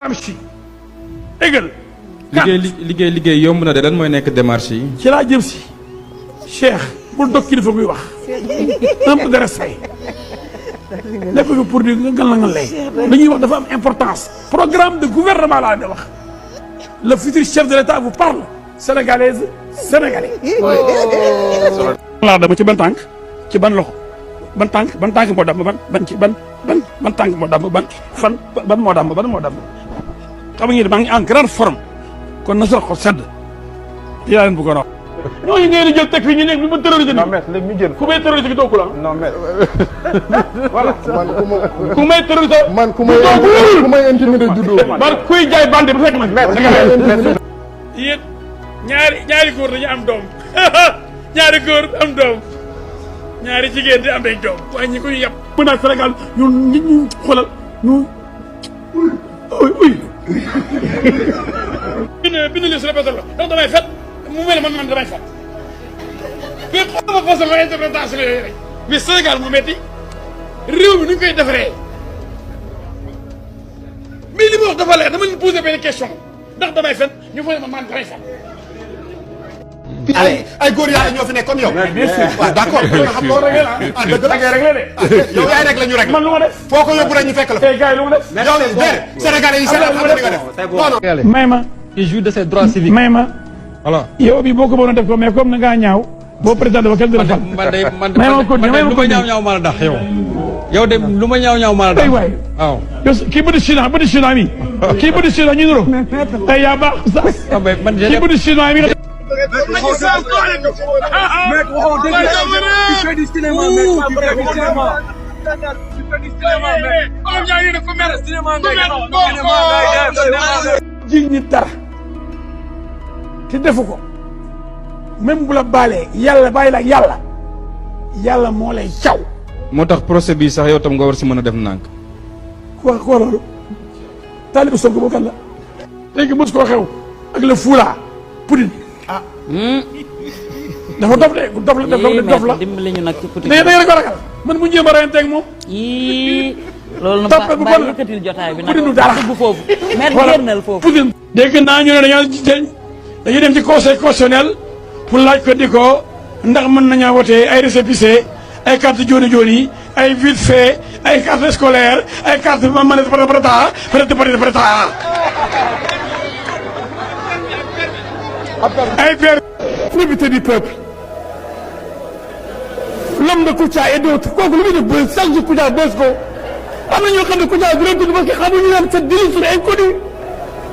am si égal. liggéey yomb na de lan mooy nekk démarche yi. ci laa jëm si Cheikh bul dog kilifa guy wax un peu de respect nekk ko pour di nga ngal ngal lay li ñuy wax dafa am importance. programme de gouvernement laa de wax le futur chef de l'État vous parle sénégalaise sénégalais. laa dama ci ban tànk ci ban loxo ban tànk moo damm ban ci ban tànk moo damm ban moo damm xam nga maa ngi en grande forme kon na sa xol sedd yaa leen bëggoon a wax. ñooñu ngeen di jël teg fi ñu nekk bi ba terrorisé. non mais léegi ñu jël ku may terrorisé gi doog la. non mais. voilà ku may terrorisé. man ku may intimidé juddoo. man kuy jaay bande bu fekk nag. yéen ñaari góor dañu am doom ñaari góor am doom ñaari jigéen di am nañ doom waaye ñi ko ñu yab. mën naa Sénégal ñun nit ñu xoolal ñu uy. bind li sur le pétrole ndax damay fet mu mel man damay fet mais xoolal ma façon interprétation yooyu rek mais Sénégal mu metti réew mi nu ñu koy defaree mais li ma wax dafa leer dama leen posé benn question ndax damay fet ñu foog ne man damay fet. ay góor yàlla ñoo fi nekk comme yow. bien sûr waaw d'accord. xam nga réglé la ah dëgg la réglé de. yow yaay rek la ñu rek. man lu ma def. foo ko yóbbu rek ñu fekk la. tey gars yi lu ma def. yow de Sénégalais yi seen xam nga li nga def. non non. may ma. il joue de ses droits civiques. may ma. voilà. yow bi boo ko mënoon def ko mais comme na ngaa ñaaw. boo président dafa kenn du la fal. man de lu ma ñaaw maa la dax yow de lu ma ñaaw maa la dax. waay waaw. kii bëri chinois mi. kii bëri chinois ñu niroo. tey yaa baax sax. kii bëri chinois mi. ji nit dara te defu ko même bu la baalee yàlla bàyyi la ak yàlla moo lay caw. moo tax procès bi sax yow tam nga war si mën a def nànk. ku wax loolu taalibu Sonko boo kan la léegi mos koo xew ak le Fula Poutine dafa dof de dof la dimbali ñu nag ci Poutine. da ngeen ko ragal man bu jéem a reyante ak moom. loolu nag toppee bu bàyyi bon yëkkatil jotaay bi nag Poutine du dara dugg foofu. mer génnal foofu. Poutine dégg naa ñu ne dañuy dem ci conseil constitutionnel pour laaj ko di ko ndax mën nañoo wote ay récépissé ay carte joni joni ay vite fait ay carte scolaire ay carte manette prêta ay père député du peuple l'homme de Kouthia et d'autres kooku lu muy def bës chaque jour Kouthia bës ko am na ñoo xam ne Kouthia du leen tudd parce que xamuñu naan c'est délit inconnu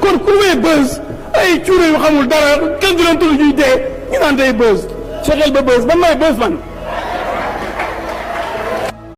kon ku muy bës ay cuure yu xamul dara kenn du leen tudd ñuy dee ñu naan day bës fexeel ba bës ba may bës man